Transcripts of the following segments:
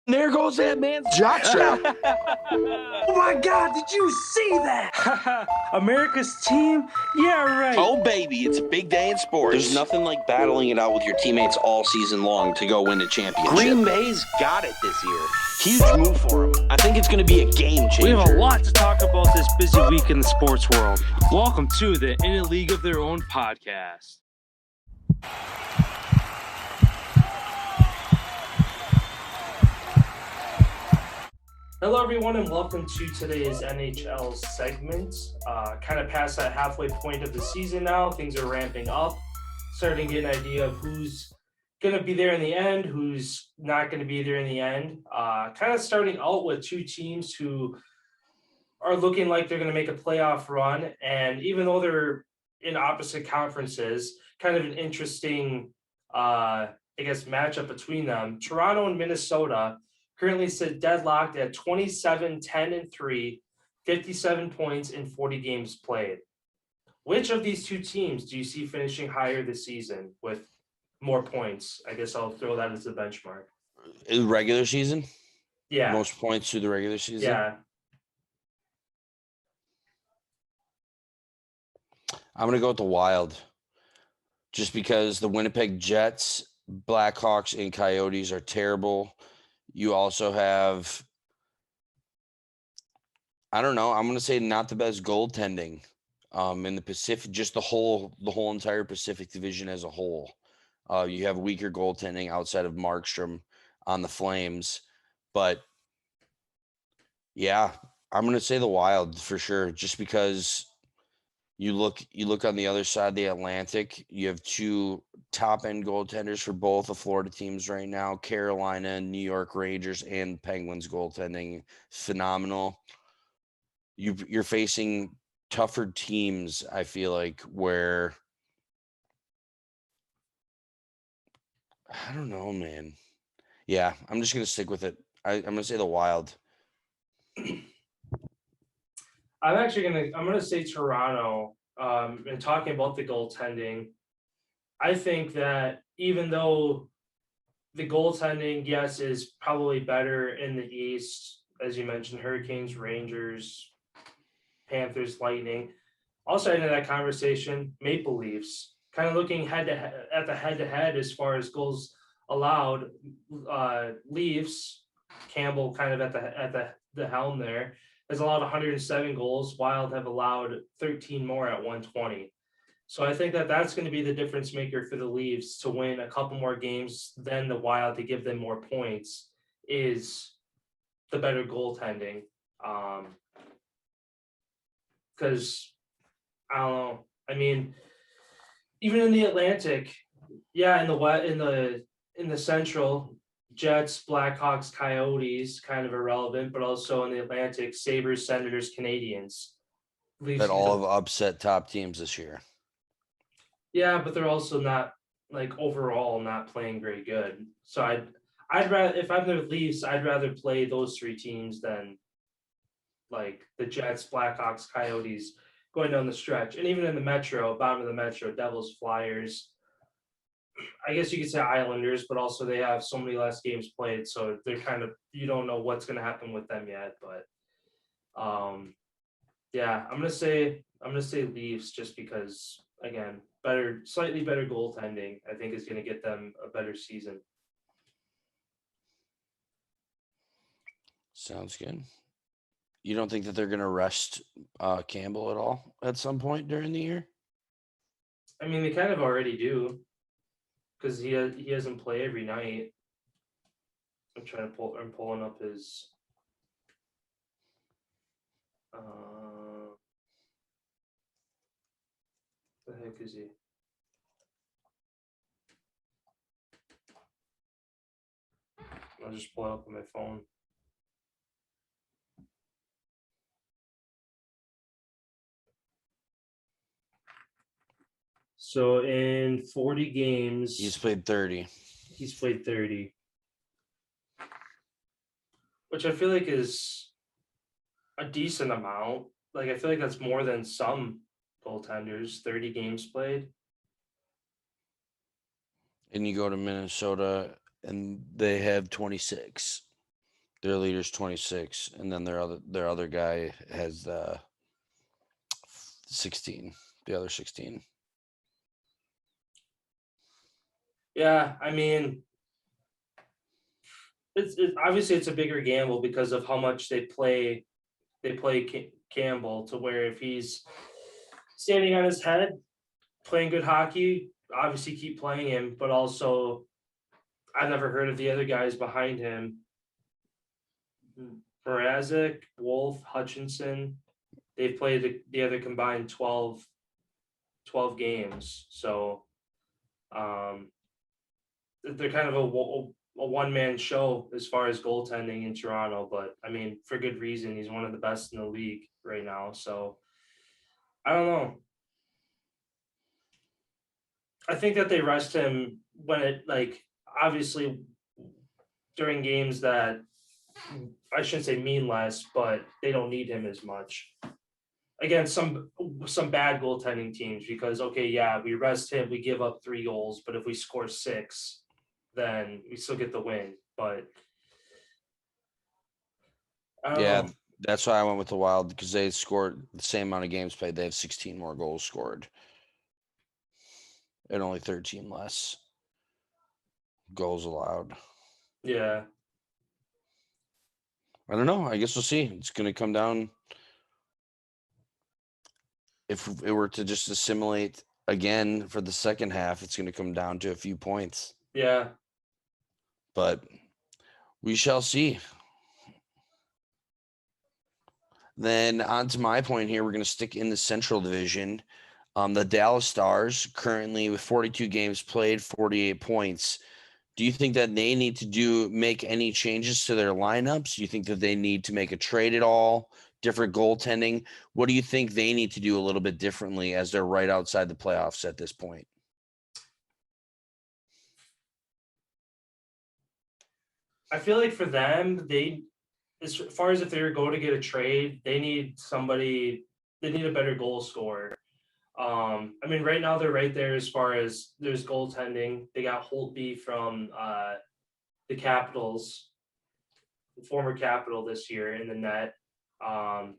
There goes that man's jock strap. Oh my God, did you see that? America's team? Yeah, right. Oh, baby, it's a big day in sports. There's nothing like battling it out with your teammates all season long to go win a championship. Green Bay's got it this year. Huge move for them. I think it's going to be a game changer. We have a lot to talk about this busy week in the sports world. Welcome to the In a League of Their Own podcast. Hello, everyone, and welcome to today's NHL segment. Kind of past that halfway point of the season now. Things are ramping up. Starting to get an idea of who's going to be there in the end, who's not going to be there in the end. Kind of starting out with two teams who are looking like they're going to make a playoff run. And even though they're in opposite conferences, kind of an interesting, matchup between them. Toronto and Minnesota currently sit deadlocked at 27, 10, and 3, 57 points in 40 games played. Which of these two teams do you see finishing higher this season with more points? I guess I'll throw that as a benchmark. In regular season? Yeah. Most points through the regular season? Yeah. I'm going to go with the Wild. Just because the Winnipeg Jets, Blackhawks, and Coyotes are terrible. You also have, I don't know, I'm going to say not the best goaltending in the Pacific, just the whole entire Pacific Division as a whole. You have weaker goaltending outside of Markstrom on the Flames. But, yeah, I'm going to say the Wild for sure, just because you look on the other side of the Atlantic, you have two top-end goaltenders for both the Florida teams right now. Carolina, New York Rangers, and Penguins goaltending phenomenal. You're facing tougher teams, I feel like, where I don't know, man. Yeah, I'm just gonna stick with it. I'm gonna say the Wild. I'm gonna say Toronto. And talking about the goaltending, I think that even though the goaltending, yes, is probably better in the East, as you mentioned, Hurricanes, Rangers, Panthers, Lightning. Also into that conversation, Maple Leafs. Kind of looking head to head as far as goals allowed. Leafs, Campbell kind of at the helm there, has allowed 107 goals. Wild have allowed 13 more at 120. So I think that that's going to be the difference maker for the Leafs to win a couple more games than the Wild to give them more points is the better goaltending. Because I don't know. I mean, even in the Atlantic, yeah, in the Central, Jets, Blackhawks, Coyotes, kind of irrelevant, but also in the Atlantic, Sabres, Senators, Canadians. That all have upset top teams this year. Yeah, but they're also not overall not playing very good. So I'd rather, if I'm the Leafs, I'd rather play those three teams than like the Jets, Blackhawks, Coyotes going down the stretch. And even in the Metro, bottom of the Metro, Devils, Flyers, I guess you could say Islanders, but also they have so many less games played, so they're kind of, you don't know what's going to happen with them yet. But yeah, I'm gonna say Leafs just because, again, slightly better goaltending, I think, is going to get them a better season. Sounds good. You don't think that they're going to rest Campbell at all at some point during the year? I mean, they kind of already do, because he doesn't play every night. I'm pulling up his. The heck is he? I'll just pull it up on my phone. So in 40 games, He's played 30. He's played 30, which I feel like is a decent amount. Like, I feel like that's more than some goaltenders, 30 games played. And you go to Minnesota and they have 26. Their leader's 26, and then their other guy has 16. The other 16. Yeah, I mean, it's obviously it's a bigger gamble because of how much they play. They play Campbell to where if he's standing on his head, playing good hockey, obviously keep playing him, but also I've never heard of the other guys behind him. Mrazek, Wolf, Hutchinson, they've played the other combined 12 games. So they're kind of a one-man show as far as goaltending in Toronto, but I mean, for good reason. He's one of the best in the league right now. So I don't know. I think that they rest him when it like obviously during games that I shouldn't say mean less, but they don't need him as much. Against some bad goaltending teams because okay, yeah, we rest him, we give up 3 goals, but if we score 6, then we still get the win. But I don't Yeah, know. that's why I went with the Wild because they scored the same amount of games played. They have 16 more goals scored and only 13 less goals allowed. Yeah. I don't know. I guess we'll see. It's going to come down. If it were to just assimilate again for the second half, it's going to come down to a few points. Yeah. But we shall see. Then on to my point here, we're going to stick in the Central Division. The Dallas Stars currently with 42 games played, 48 points. Do you think that they need to make any changes to their lineups? Do you think that they need to make a trade at all? Different goaltending? What do you think they need to do a little bit differently as they're right outside the playoffs at this point? I feel like for them, as far as if they were going to get a trade, they need a better goal scorer. I mean, right now they're right there as far as there's goaltending. They got Holtby from the Capitals, the former Capital this year in the net. I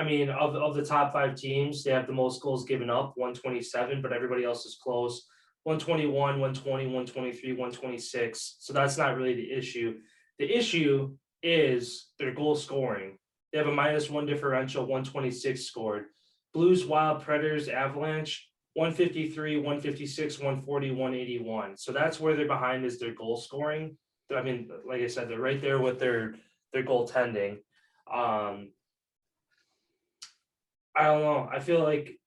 mean, of the top 5 teams, they have the most goals given up, 127, but everybody else is close. 121, 120, 123, 126. So that's not really the issue. The issue is their goal scoring. They have a -1 differential, 126 scored. Blues, Wild, Predators, Avalanche, 153, 156, 140, 181. So that's where they're behind is their goal scoring. I mean, like I said, they're right there with their goaltending. I don't know. I feel like,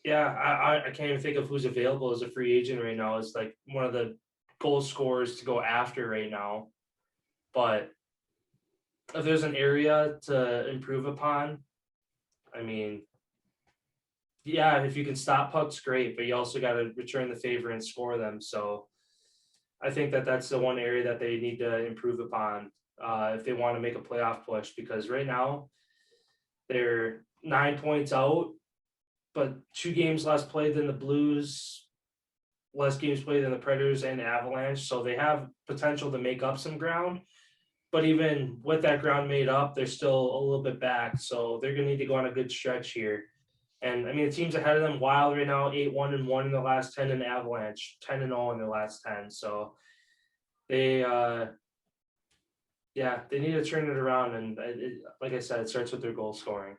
yeah, I can't even think of who's available as a free agent right now. It's like one of the goal scorers to go after right now. But if there's an area to improve upon, I mean, yeah, if you can stop pucks, great, but you also got to return the favor and score them. So I think that that's the one area that they need to improve upon if they want to make a playoff push. Because right now they're 9 points out, but 2 games less played than the Blues, less games played than the Predators and Avalanche. So they have potential to make up some ground. But even with that ground made up, they're still a little bit back. So they're going to need to go on a good stretch here. And I mean, the teams ahead of them, Wild right now, 8-1-1 in the last 10, and Avalanche 10-0 in the last 10. So they, yeah, they need to turn it around. And like I said, it starts with their goal scoring.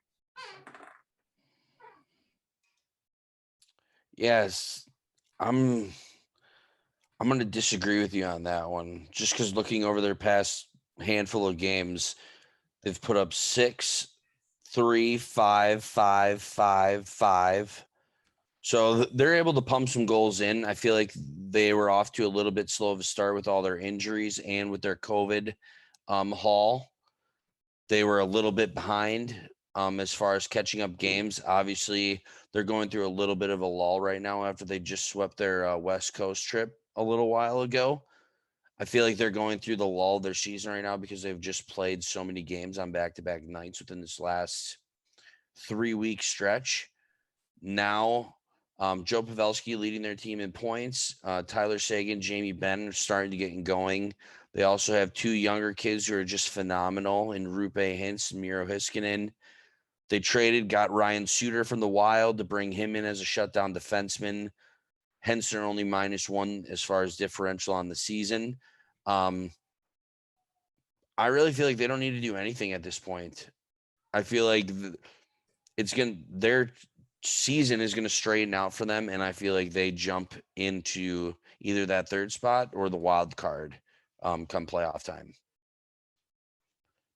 Yes, I'm going to disagree with you on that one. Just because looking over their past handful of games, they've put up 6, 3, 5, 5, 5, 5. So they're able to pump some goals in. I feel like they were off to a little bit slow of a start with all their injuries and with their COVID haul. They were a little bit behind as far as catching up games. Obviously, they're going through a little bit of a lull right now after they just swept their West Coast trip a little while ago. I feel like they're going through the lull of their season right now because they've just played so many games on back-to-back nights within this last 3-week stretch. Now Joe Pavelski leading their team in points. Tyler Seguin, Jamie Benn are starting to get going. They also have two younger kids who are just phenomenal in Rupe Hintz and Miro Heiskanen. They got Ryan Suter from the Wild to bring him in as a shutdown defenseman. Hence, they're only -1 as far as differential on the season. I really feel like they don't need to do anything at this point. I feel like their season is going to straighten out for them, and I feel like they jump into either that third spot or the wild card come playoff time.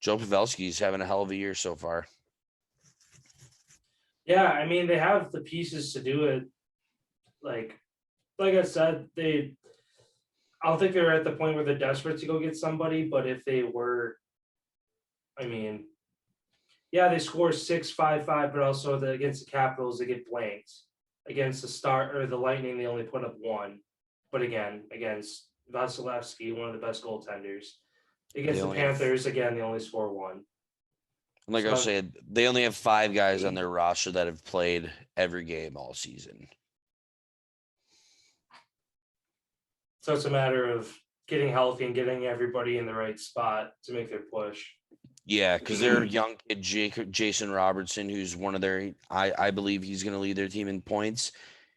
Joe Pavelski's having a hell of a year so far. Yeah, I mean, they have the pieces to do it. Like I said, I don't think they're at the point where they're desperate to go get somebody, but if they were, I mean, yeah, they score 6-5-5, but also against the Capitals, they get blanked. Against the Star or the Lightning, they only put up 1. But again, against Vasilevsky, one of the best goaltenders. Against the Panthers, again, they only score 1. Like I said, they only have 5 guys on their roster that have played every game all season. So it's a matter of getting healthy and getting everybody in the right spot to make their push. Yeah, because they're young kid Jason Robertson, who's one of their, I believe he's going to lead their team in points.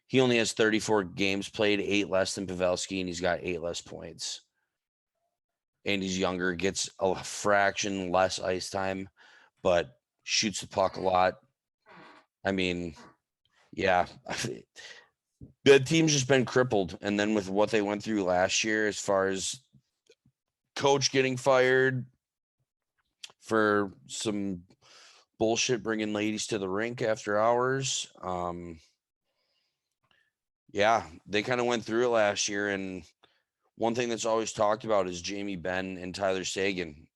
He only has 34 games played, 8 less than Pavelski, and he's got 8 less points. And he's younger, gets a fraction less ice time, but shoots the puck a lot. I mean, yeah, the team's just been crippled. And then with what they went through last year, as far as coach getting fired for some bullshit, bringing ladies to the rink after hours. Yeah, they kind of went through it last year. And one thing that's always talked about is Jamie Benn and Tyler Seguin.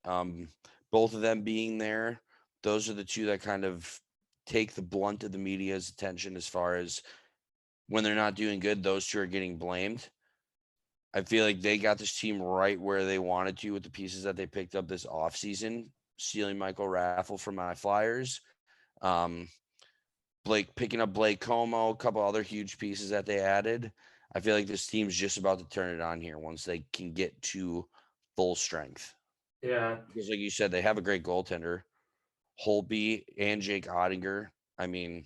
Both of them being there, those are the two that kind of take the blunt of the media's attention as far as when they're not doing good, those two are getting blamed. I feel like they got this team right where they wanted to with the pieces that they picked up this offseason, stealing Michael Raffle from my Flyers. Picking up Blake Como, a couple other huge pieces that they added. I feel like this team's just about to turn it on here once they can get to full strength. Yeah. Because like you said, they have a great goaltender, Holtby and Jake Ottinger. I mean,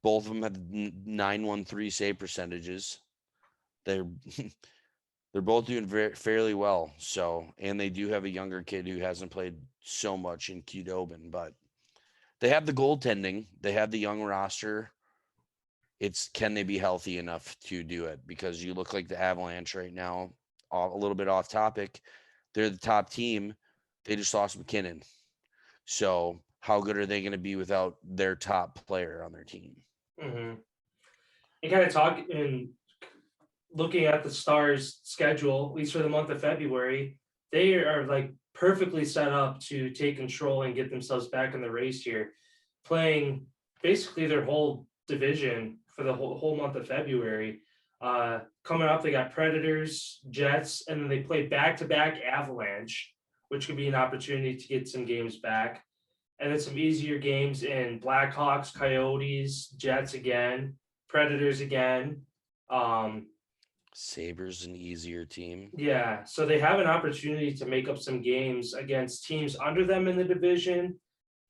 both of them have 913 save percentages. They're both doing fairly well. So, and they do have a younger kid who hasn't played so much in Qdobin, but they have the goaltending. They have the young roster. Can they be healthy enough to do it? Because you look like the Avalanche right now, a little bit off topic. They're the top team. They just lost McKinnon. So how good are they going to be without their top player on their team? Mm-hmm. And kind of looking at the Stars' schedule, at least for the month of February, they are like perfectly set up to take control and get themselves back in the race here, playing basically their whole division for the whole month of February. Coming up, they got Predators, Jets, and then they play back-to-back Avalanche, which could be an opportunity to get some games back. And then some easier games in Blackhawks, Coyotes, Jets again, Predators again. Sabres an easier team. Yeah, so they have an opportunity to make up some games against teams under them in the division.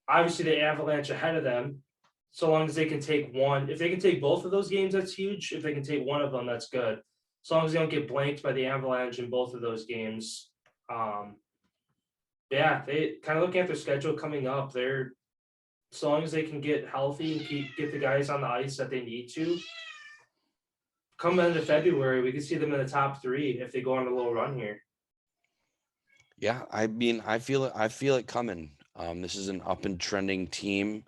Obviously, the Avalanche ahead of them. So long as they can take one, if they can take both of those games, that's huge. If they can take one of them, that's good. As long as they don't get blanked by the Avalanche in both of those games. Yeah, they kind of looking at their schedule coming up. They're as long as they can get healthy and get the guys on the ice that they need to. Come into February, we could see them in the top 3 if they go on a little run here. Yeah, I mean, I feel it coming. This is an up and trending team.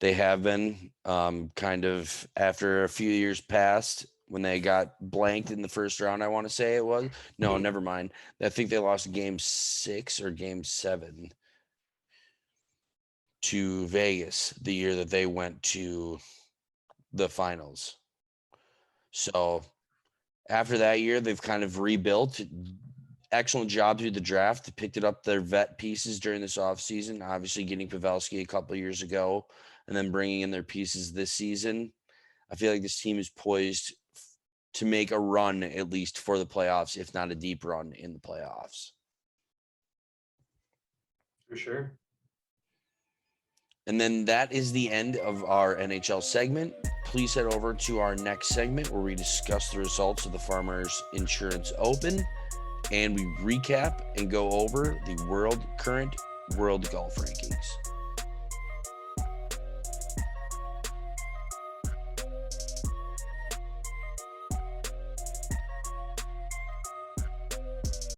They have been kind of after a few years past when they got blanked in the first round. I want to say it was never mind. I think they lost game 6 or game 7 to Vegas the year that they went to the finals. So after that year, they've kind of rebuilt. Excellent job through the draft. They picked up their vet pieces during this offseason, obviously getting Pavelski a couple of years ago and then bringing in their pieces this season. I feel like this team is poised to make a run, at least for the playoffs, if not a deep run in the playoffs. For sure. And then that is the end of our NHL segment. Please head over to our next segment where we discuss the results of the Farmers Insurance Open and we recap and go over the current world golf rankings.